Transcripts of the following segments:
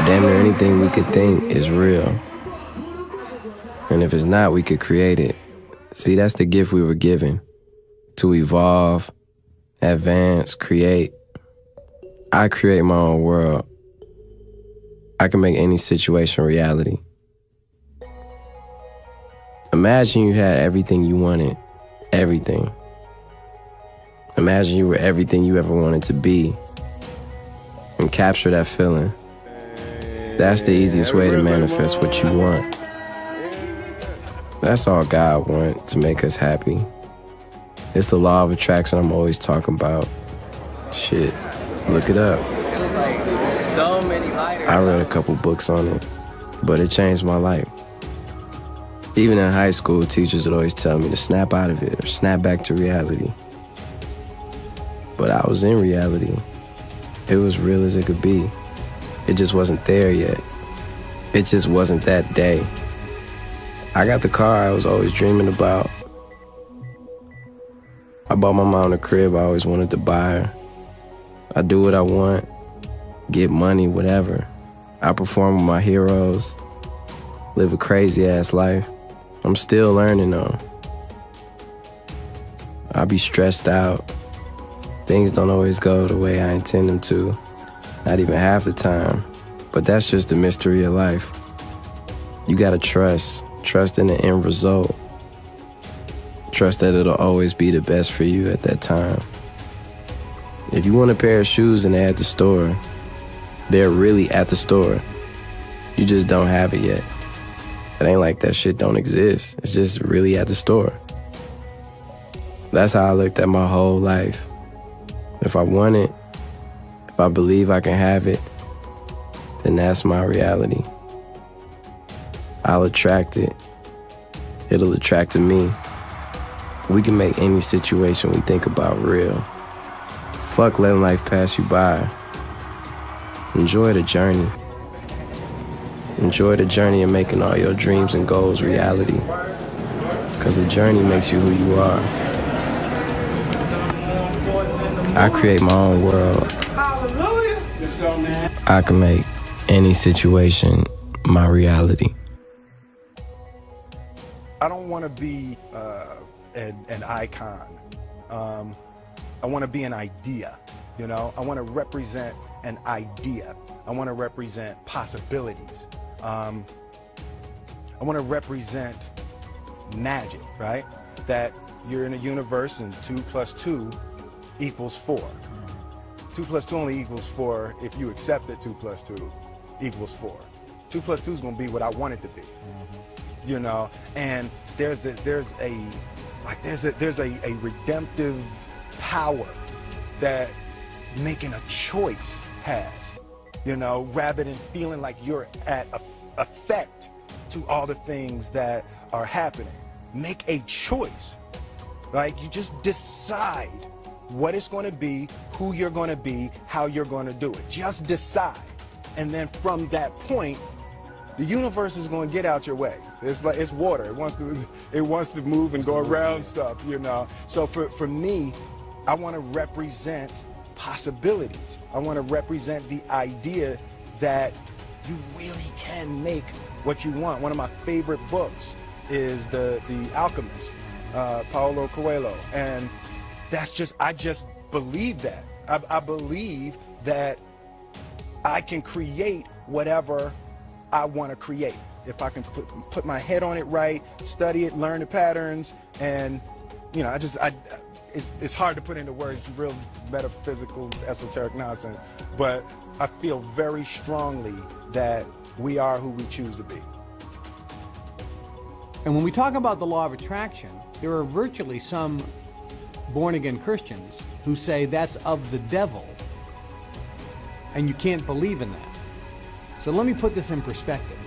Damn near anything we could think is real. And if it's not, we could create it. See, that's the gift we were given. To evolve, advance, create. I create my own world. I can make any situation reality. Imagine you had everything you wanted. Everything. Imagine you were everything you ever wanted to be. And capture that feeling. That's the easiest way to manifest what you want. That's all God wants, to make us happy. It's the law of attraction I'm always talking about. Shit, look it up. Feels like so many lighters. I read a couple books on it, but it changed my life. Even in high school, teachers would always tell me to snap out of it or snap back to reality. But I was in reality. It was real as it could be. It just wasn't there yet. It just wasn't that day. I got the car I was always dreaming about. I bought my mom the crib I always wanted to buy her. I do what I want, get money, whatever. I perform with my heroes, live a crazy-ass life. I'm still learning, though. I be stressed out. Things don't always go the way I intend them to, not even half the time. But that's just the mystery of life. You gotta trust in the end result. Trust that it'll always be the best for you at that time. If you want a pair of shoes and they're at the store, they're really at the store. You just don't have it yet. It ain't like that shit don't exist. It's just really at the store. That's how I looked at my whole life. If I want it, if I believe I can have it, then that's my reality. I'll attract it. It'll attract to me. We can make any situation we think about real. Fuck letting life pass you by. Enjoy the journey. Enjoy the journey of making all your dreams and goals reality. Because the journey makes you who you are. I create my own world. I can make any situation my reality. I don't want to be an icon. I want to be an idea, you know? I want to represent an idea. I want to represent possibilities. I want to represent magic, right? That you're in a universe and 2 + 2 = 4. 2 + 2 only equals 4 if you accept that 2 + 2 = 4. 2 + 2 is going to be what I want it to be. You know, and there's a redemptive power that making a choice has, you know, rather than feeling like you're at effect to all the things that are happening. Make a choice. Like, you just decide what it's going to be, who you're going to be, how you're going to do it. Just decide. And then from that point, the universe is going to get out your way. It's like, it's water. It wants to move and go around stuff, you know. So for me, I want to represent possibilities. I want to represent the idea that you really can make what you want. One of my favorite books is The Alchemist, Paulo Coelho, and I just believe that. I believe that I can create whatever I want to create. If I can put my head on it right, study it, learn the patterns, and, you know, it's hard to put into words, some real metaphysical, esoteric nonsense, but I feel very strongly that we are who we choose to be. And when we talk about the law of attraction, there are virtually some born-again Christians who say that's of the devil, and you can't believe in that. So let me put this in perspective.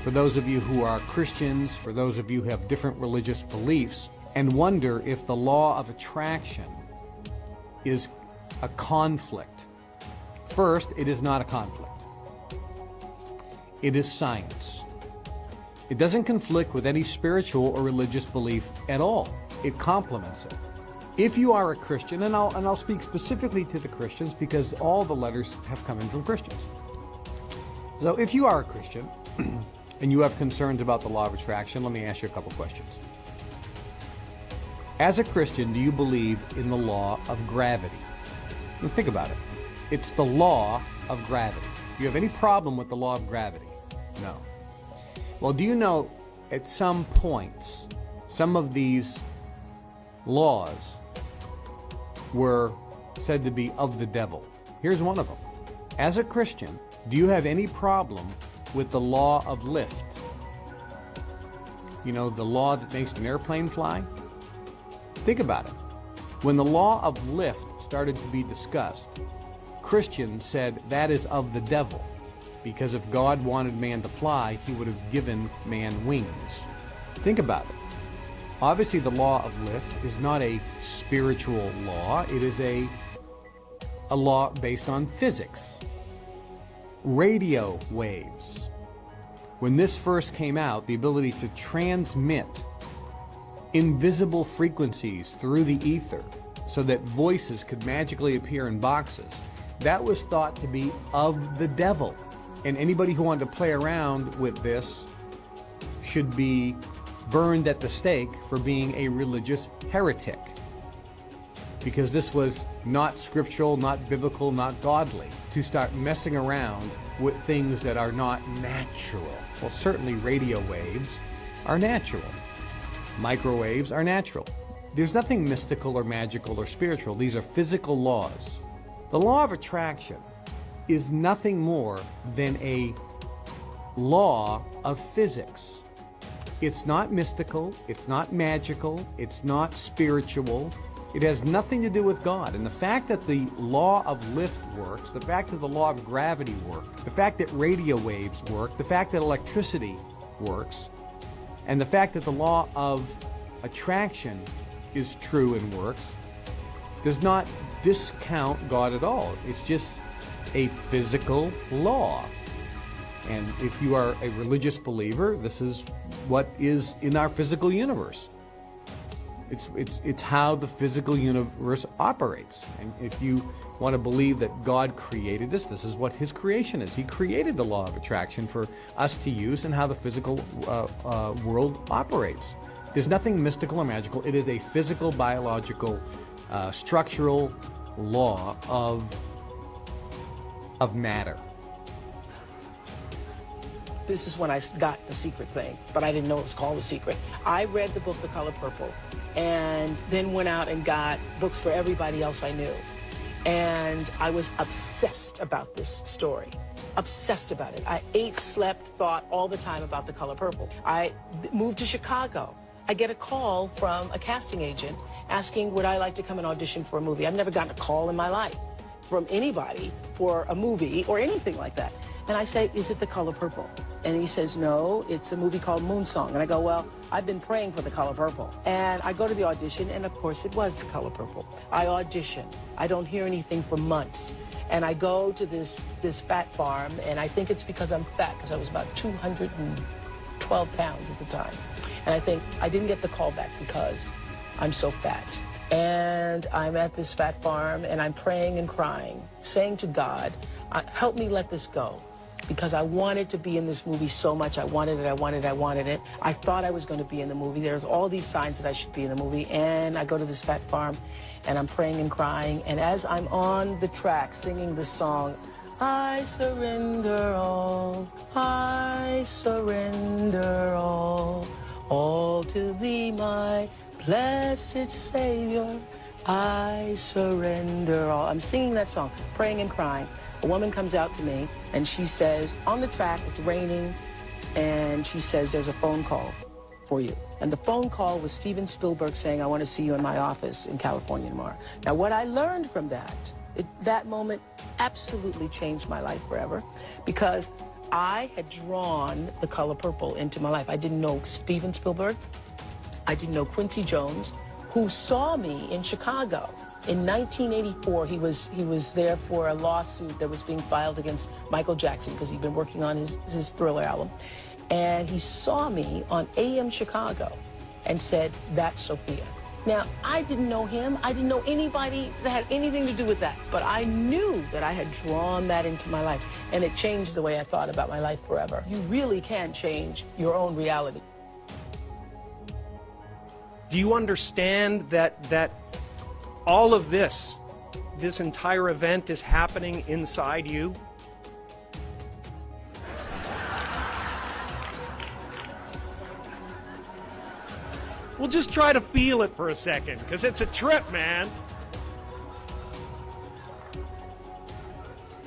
For those of you who are Christians, for those of you who have different religious beliefs, and wonder if the law of attraction is a conflict. First, it is not a conflict. It is science. It doesn't conflict with any spiritual or religious belief at all. It complements it. If you are a Christian, and I'll speak specifically to the Christians because all the letters have come in from Christians. So if you are a Christian and you have concerns about the law of attraction, let me ask you a couple questions. As a Christian, do you believe in the law of gravity? Now think about it. It's the law of gravity. Do you have any problem with the law of gravity? No. Well, do you know at some points, some of these laws were said to be of the devil? Here's one of them. As a Christian, do you have any problem with the law of lift? You know, the law that makes an airplane fly? Think about it. When the law of lift started to be discussed, Christians said that is of the devil, because if God wanted man to fly, he would have given man wings. Think about it. Obviously, the law of lift is not a spiritual law. It is a law based on physics. Radio waves. When this first came out, the ability to transmit invisible frequencies through the ether so that voices could magically appear in boxes, that was thought to be of the devil. And anybody who wanted to play around with this should be burned at the stake for being a religious heretic, because this was not scriptural, not biblical, not godly, to start messing around with things that are not natural. Well, certainly radio waves are natural. Microwaves are natural. There's nothing mystical or magical or spiritual. These are physical laws. The law of attraction is nothing more than a law of physics. It's not mystical, it's not magical, it's not spiritual. It has nothing to do with God. And the fact that the law of lift works, the fact that the law of gravity works, the fact that radio waves work, the fact that electricity works, and the fact that the law of attraction is true and works, does not discount God at all. It's just a physical law. And if you are a religious believer, this is what is in our physical universe. It's how the physical universe operates. And if you want to believe that God created this, this is what his creation is. He created the law of attraction for us to use and how the physical world operates. There's nothing mystical or magical. It is a physical, biological, structural law of matter. This is when I got The Secret thing, but I didn't know it was called The Secret. I read the book The Color Purple, and then went out and got books for everybody else I knew. And I was obsessed about this story. Obsessed about it. I ate, slept, thought all the time about The Color Purple. I moved to Chicago. I get a call from a casting agent asking would I like to come and audition for a movie. I've never gotten a call in my life from anybody for a movie or anything like that. And I say, is it The Color Purple? And he says, no, it's a movie called Moonsong. And I go, well, I've been praying for The Color Purple. And I go to the audition, and of course it was The Color Purple. I audition. I don't hear anything for months. And I go to this fat farm, and I think it's because I'm fat, because I was about 212 pounds at the time. And I think I didn't get the call back because I'm so fat. And I'm at this fat farm, and I'm praying and crying, saying to God, help me let this go. Because I wanted to be in this movie so much. I wanted it, I wanted it, I wanted it. I thought I was going to be in the movie. There's all these signs that I should be in the movie. And I go to this fat farm, and I'm praying and crying. And as I'm on the track singing the song, I surrender I surrender all to thee, my blessed Savior. I surrender all. I'm singing that song, praying and crying. A woman comes out to me, and she says, on the track, it's raining, and she says, there's a phone call for you. And the phone call was Steven Spielberg saying, I want to see you in my office in California tomorrow. Now, what I learned from that moment absolutely changed my life forever, because I had drawn The Color Purple into my life. I didn't know Steven Spielberg. I didn't know Quincy Jones, who saw me in Chicago. In 1984, he was there for a lawsuit that was being filed against Michael Jackson because he'd been working on his Thriller album. And he saw me on AM Chicago and said, that's Sophia. Now, I didn't know him. I didn't know anybody that had anything to do with that. But I knew that I had drawn that into my life, and it changed the way I thought about my life forever. You really can change your own reality. Do you understand that all of this entire event is happening inside you? Well, just try to feel it for a second, because it's a trip, man.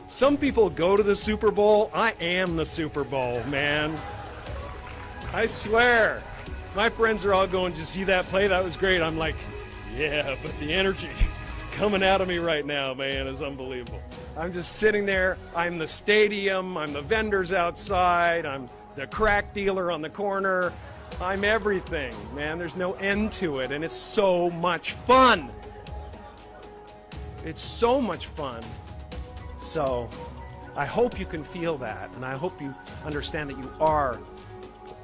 Some people go to the Super Bowl. I am the Super Bowl, man. I swear. My friends are all going, did you see that play? That was great. I'm like, yeah, but the energy coming out of me right now, man, is unbelievable. I'm just sitting there. I'm the stadium. I'm the vendors outside. I'm the crack dealer on the corner. I'm everything, man. There's no end to it, and it's so much fun. It's so much fun. So I hope you can feel that, and I hope you understand that you are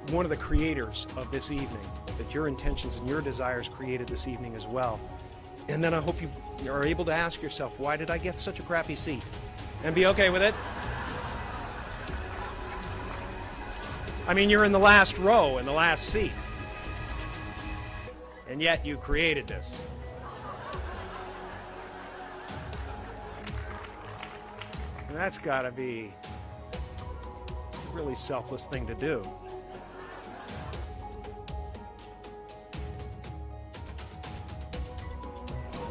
one of the creators of this evening, that your intentions and your desires created this evening as well. And then I hope you are able to ask yourself, why did I get such a crappy seat? And be okay with it. I mean, you're in the last row, in the last seat. And yet you created this. And that's gotta be a really selfless thing to do.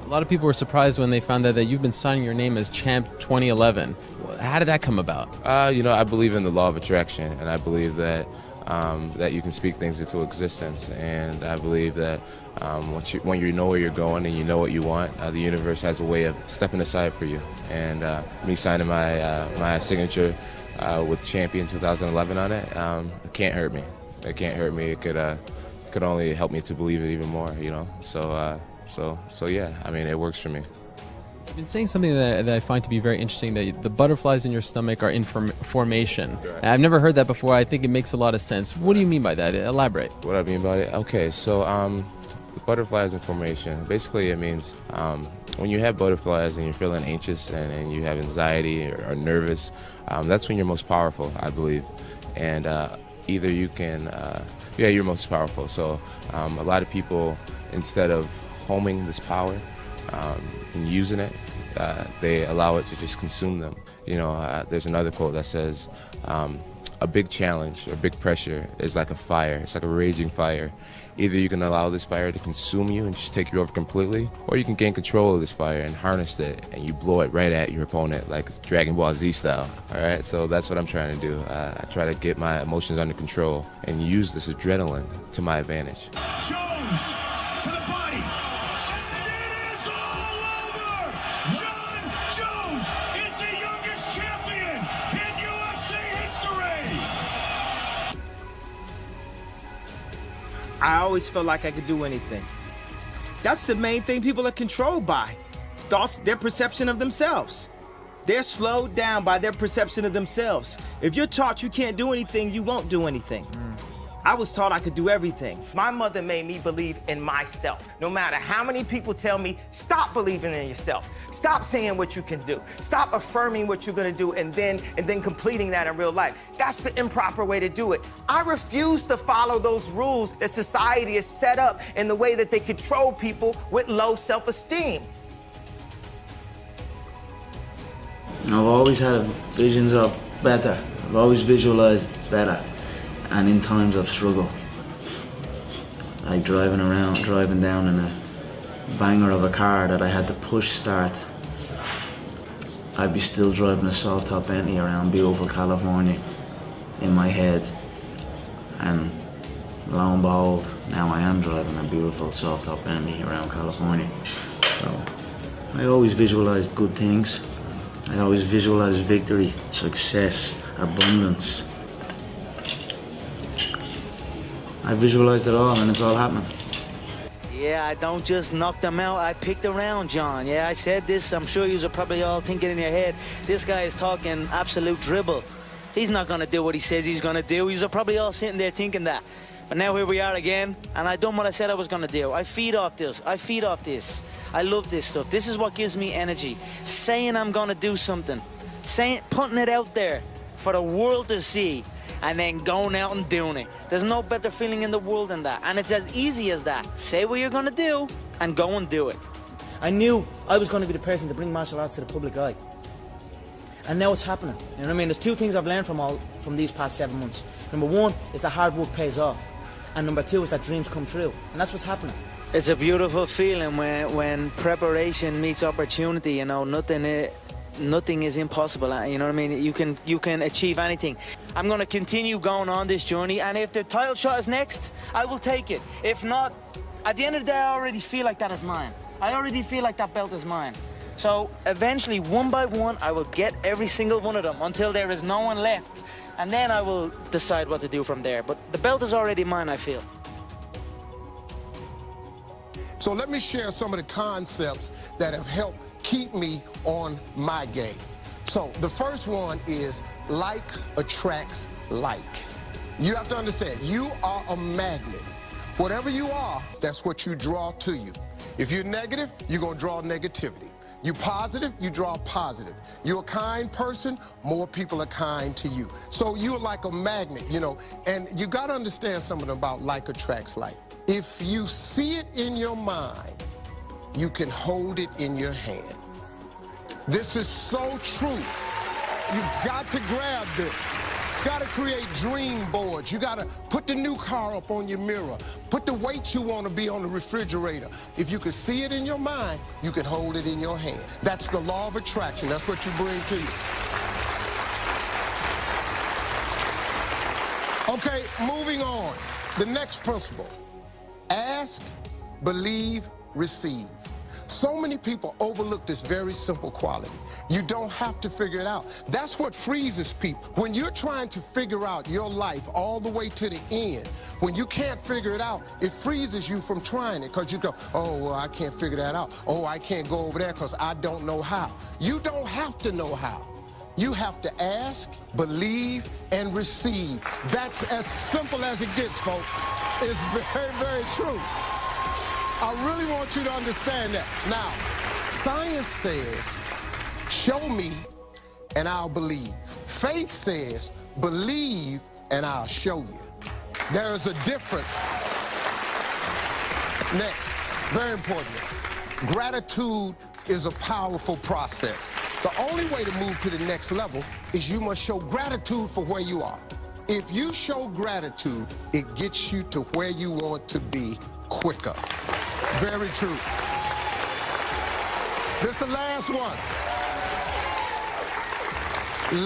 A lot of people were surprised when they found out that you've been signing your name as Champ 2011. How did that come about? You know, I believe in the law of attraction, and I believe that that you can speak things into existence. And I believe that when you know where you're going and you know what you want, the universe has a way of stepping aside for you. And me signing my signature with Champion 2011 on it, it can't hurt me. It can't hurt me. It could only help me to believe it even more, you know. So yeah, I mean, it works for me. You've been saying something that I find to be very interesting, that the butterflies in your stomach are in formation. Right. I've never heard that before. I think it makes a lot of sense. What do you mean by that? Elaborate. What I mean by it? Okay, so the butterflies in formation, basically it means when you have butterflies and you're feeling anxious and you have anxiety or nervous, that's when you're most powerful, I believe. And either you can, yeah, you're most powerful. So a lot of people, instead of homing this power and using it, they allow it to just consume them. You know, there's another quote that says, a big challenge or big pressure is like a fire. It's like a raging fire. Either you can allow this fire to consume you and just take you over completely, or you can gain control of this fire and harness it, and you blow it right at your opponent like it's Dragon Ball Z style. All right, so that's what I'm trying to do. I try to get my emotions under control and use this adrenaline to my advantage. Jones to the body. It is all over. John Jones is the youngest champion in UFC history. I always felt like I could do anything. That's the main thing people are controlled by. Thoughts, their perception of themselves. They're slowed down by their perception of themselves. If you're taught you can't do anything, you won't do anything. I was taught I could do everything. My mother made me believe in myself. No matter how many people tell me, stop believing in yourself. Stop saying what you can do. Stop affirming what you're gonna do and then completing that in real life. That's the improper way to do it. I refuse to follow those rules that society has set up in the way that they control people with low self-esteem. I've always had visions of better. I've always visualized better. And in times of struggle, like driving down in a banger of a car that I had to push start, I'd be still driving a soft top Bentley around beautiful California in my head. And lo and behold, now I am driving a beautiful soft top Bentley around California. So I always visualized good things. I always visualized victory, success, abundance. I visualized it all, and it's all happening. Yeah, I don't just knock them out. I picked around John. Yeah, I said this. I'm sure you are probably all thinking in your head, this guy is talking absolute dribble. He's not going to do what he says he's going to do. You are probably all sitting there thinking that. But now here we are again, and I done what I said I was gonna do. I feed off this. I feed off this. I love this stuff. This is what gives me energy. Saying I'm gonna do something, putting it out there for the world to see, and then going out and doing it. There's no better feeling in the world than that, and it's as easy as that. Say what you're gonna do, and go and do it. I knew I was gonna be the person to bring martial arts to the public eye. And now it's happening. You know what I mean? There's two things I've learned from these past 7 months. Number one is that hard work pays off. And number two is that dreams come true. And that's what's happening. It's a beautiful feeling when preparation meets opportunity. You know, nothing is impossible. You know what I mean? You can achieve anything. I'm going to continue going on this journey, and if the title shot is next, I will take it. If not, at the end of the day, I already feel like that is mine. I already feel like that belt is mine. So eventually, one by one, I will get every single one of them until there is no one left. And then I will decide what to do from there. But the belt is already mine, I feel. So let me share some of the concepts that have helped keep me on my game. So the first one is like attracts like. You have to understand, you are a magnet. Whatever you are, that's what you draw to you. If you're negative, you're gonna draw negativity. You positive, you draw positive. You're a kind person, more people are kind to you. So you're like a magnet, you know, and you gotta understand something about like attracts like. If you see it in your mind, you can hold it in your hand. This is so true. You've got to grab this. You gotta create dream boards. You gotta put the new car up on your mirror. Put the weight you wanna be on the refrigerator. If you can see it in your mind, you can hold it in your hand. That's the law of attraction. That's what you bring to you. Okay, moving on. The next principle. Ask, believe, receive. So many people overlook this very simple quality. You don't have to figure it out. That's what freezes people. When you're trying to figure out your life all the way to the end, when you can't figure it out, it freezes you from trying it because you go, oh, well, I can't figure that out. Oh, I can't go over there because I don't know how. You don't have to know how. You have to ask, believe, and receive. That's as simple as it gets, folks. It's very, very true. I really want you to understand that. Now, science says, show me and I'll believe. Faith says, believe and I'll show you. There is a difference. Next, very important, gratitude is a powerful process. The only way to move to the next level is you must show gratitude for where you are. If you show gratitude, it gets you to where you want to be quicker. Very true. This is the last one.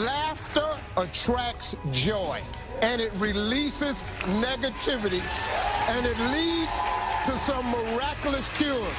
Laughter attracts joy, and it releases negativity, and it leads to some miraculous cures.